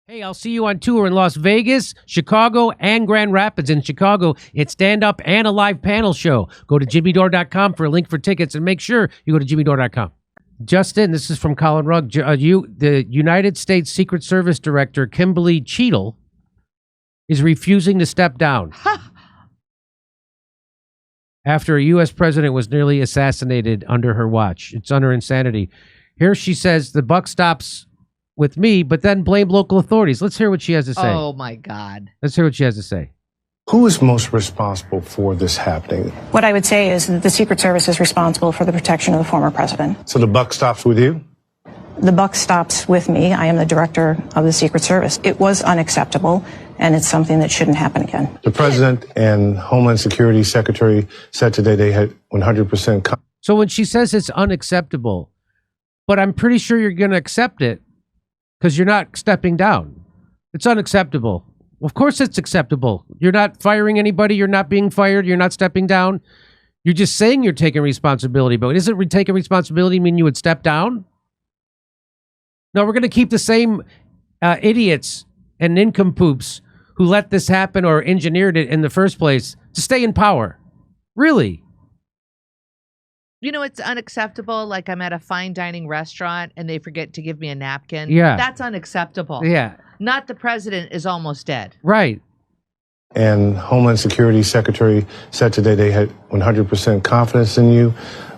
Hey, I'll see you on tour in Las Vegas, Chicago, and Grand Rapids. In Chicago, it's stand-up and a live panel show. Go to jimmydore.com for a link for tickets, and make sure you go to jimmydore.com. Justin, this is from Colin Rugg. The United States Secret Service Director, Kimberly Cheatle, is refusing to step down after a U.S. president was nearly assassinated under her watch. It's under insanity. Here she says, the buck stops with me, but then blame local authorities. Let's hear what she has to say. Oh, my God. Let's hear what she has to say. Who is most responsible for this happening? What I would say is that the Secret Service is responsible for the protection of the former president. So the buck stops with you? The buck stops with me. I am the director of the Secret Service. It was unacceptable, and it's something that shouldn't happen again. The President and Homeland Security Secretary said today they had 100%. So when she says it's unacceptable, but I'm pretty sure you're going to accept it because you're not stepping down. It's unacceptable. Of course it's acceptable. You're not firing anybody. You're not being fired. You're not stepping down. You're just saying you're taking responsibility. But isn't taking responsibility mean you would step down? No, we're going to keep the same idiots and nincompoops who let this happen or engineered it in the first place to stay in power. Really? You know, it's unacceptable. Like I'm at a fine dining restaurant and they forget to give me a napkin. Yeah. That's unacceptable. Yeah. Not the president is almost dead. Right. And Homeland Security Secretary said today they had 100% confidence in you.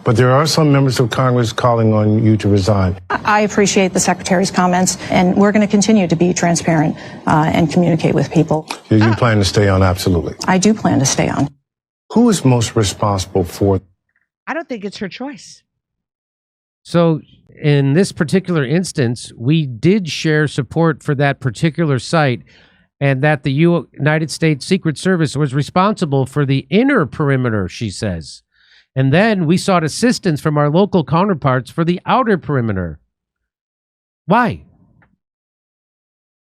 But there are some members of Congress calling on you to resign. I appreciate the Secretary's comments, and we're going to continue to be transparent and communicate with people. You plan to stay on? Absolutely. I do plan to stay on. Who is most responsible for? I don't think it's her choice. So in this particular instance, we did share support for that particular site, and that the United States Secret Service was responsible for the inner perimeter, she says. And then we sought assistance from our local counterparts for the outer perimeter. Why?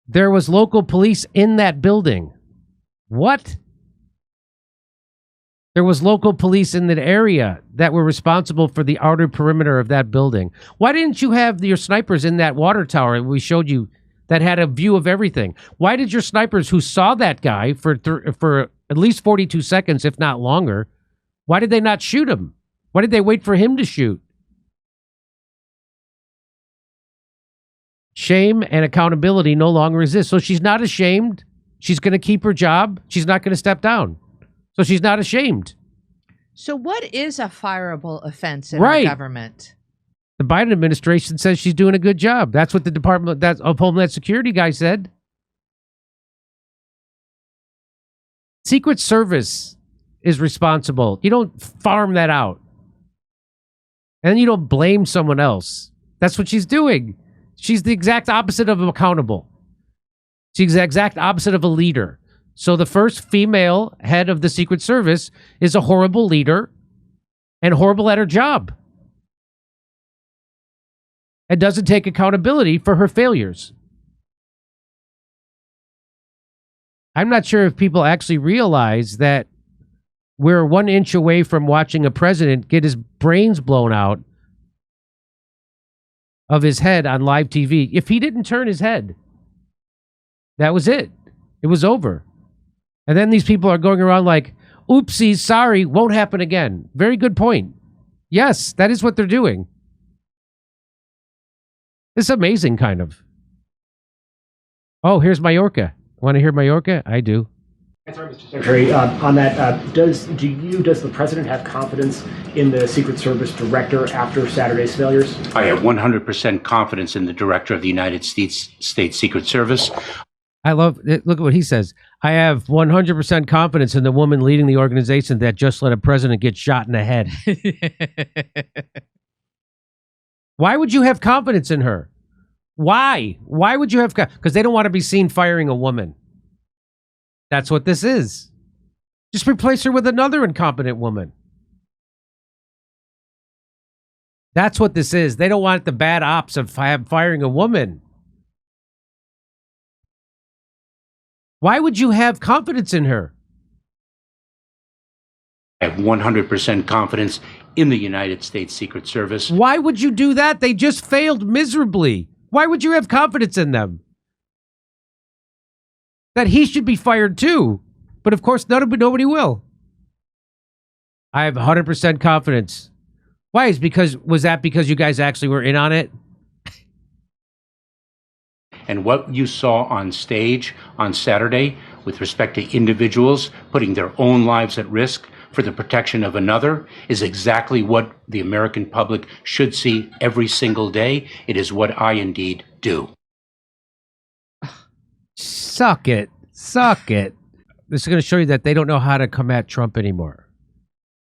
There was local police in that building. What? There was local police in that area that were responsible for the outer perimeter of that building. Why didn't you have your snipers in that water tower we showed you that had a view of everything? Why did your snipers who saw that guy for at least 42 seconds, if not longer, why did they not shoot him? Why did they wait for him to shoot? Shame and accountability no longer exist. So she's not ashamed. She's going to keep her job. She's not going to step down. So she's not ashamed. So what is a fireable offense in Right. our government? The Biden administration says she's doing a good job. That's what the Department of Homeland Security guy said. Secret Service is responsible. You don't farm that out. And you don't blame someone else. That's what she's doing. She's the exact opposite of accountable. She's the exact opposite of a leader. So the first female head of the Secret Service is a horrible leader and horrible at her job. And doesn't take accountability for her failures. I'm not sure if people actually realize that we're 1 inch away from watching a president get his brains blown out of his head on live TV. If he didn't turn his head, that was it. It was over. And then these people are going around like, oopsies, sorry, won't happen again. Very good point. Yes, that is what they're doing. It's amazing, kind of. Oh, here's Majorca. Want to hear Majorca? I do. Sorry, Mr. Secretary, on that, does the president have confidence in the Secret Service director after Saturday's failures? I have 100% confidence in the director of the United States Secret Service. I love it. Look at what he says. I have 100% confidence in the woman leading the organization that just let a president get shot in the head. Why would you have confidence in her? Why? Why would you have? Because they don't want to be seen firing a woman. That's what this is. Just replace her with another incompetent woman. That's what this is. They don't want the bad ops of firing a woman. Why would you have confidence in her? I have 100% confidence in the United States Secret Service. Why would you do that? They just failed miserably. Why would you have confidence in them? that he should be fired too. But of course, nobody will. I have 100% confidence. Why? Was that because you guys actually were in on it? And what you saw on stage on Saturday with respect to individuals putting their own lives at risk for the protection of another is exactly what the American public should see every single day. It is what I indeed do. Suck it. Suck it. This is going to show you that they don't know how to come at Trump anymore.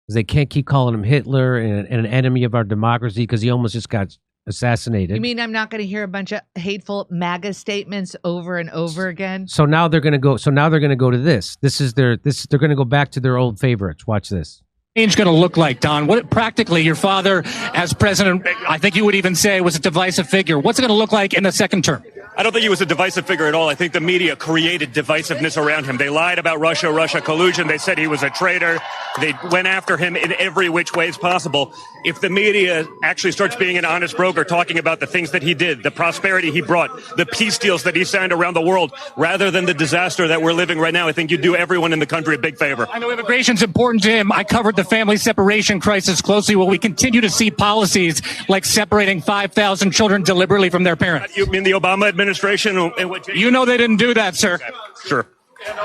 They can't keep calling him Hitler and an enemy of our democracy because he almost just got assassinated. You mean I'm not going to hear a bunch of hateful MAGA statements over and over again? So now they're going to go. So now they're going to go to this. They're going to go back to their old favorites. Watch this. Change going to look like, Don? What practically your father as president, I think you would even say, was a divisive figure. What's it going to look like in the second term? I don't think he was a divisive figure at all. I think the media created divisiveness around him. They lied about Russia collusion. They said he was a traitor. They went after him in every which way as possible. If the media actually starts being an honest broker, talking about the things that he did, the prosperity he brought, the peace deals that he signed around the world, rather than the disaster that we're living right now, I think you'd do everyone in the country a big favor. I know immigration's important to him. I covered the family separation crisis closely. Will we continue to see policies like separating 5,000 children deliberately from their parents? You mean the Obama administration? You know they didn't do that, sir. Okay, sure.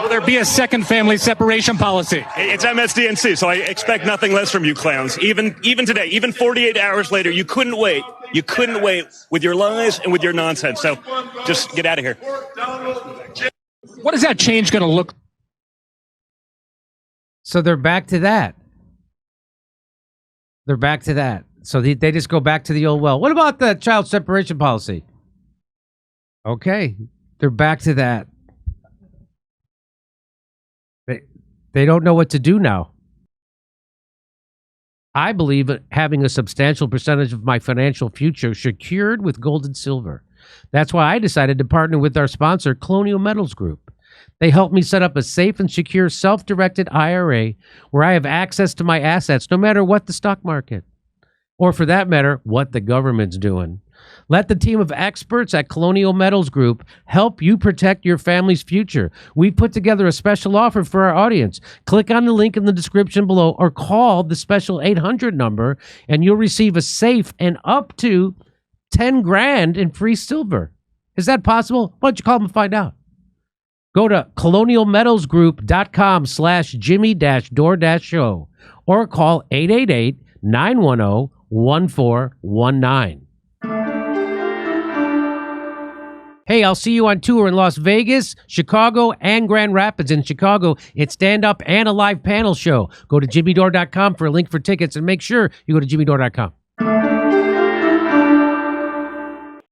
Will there be a second family separation policy? It's MSDNC, so I expect nothing less from you clowns. Even today, even 48 hours later, you couldn't wait. You couldn't wait with your lies and with your nonsense. So just get out of here. What is that change going to look like? So they're back to that. They're back to that. So they just go back to the old well. What about the child separation policy? Okay, they're back to that. They don't know what to do now. I believe having a substantial percentage of my financial future secured with gold and silver. That's why I decided to partner with our sponsor, Colonial Metals Group. They helped me set up a safe and secure self-directed IRA where I have access to my assets no matter what the stock market, or for that matter, what the government's doing. Let the team of experts at Colonial Metals Group help you protect your family's future. We've put together a special offer for our audience. Click on the link in the description below or call the special 800 number and you'll receive a safe and up to 10 grand in free silver. Is that possible? Why don't you call them and find out? Go to colonialmetalsgroup.com/Jimmy-Dore-show or call 888-910-1419. Hey, I'll see you on tour in Las Vegas, Chicago, and Grand Rapids. In Chicago, it's stand-up and a live panel show. Go to jimmydore.com for a link for tickets, and make sure you go to jimmydore.com.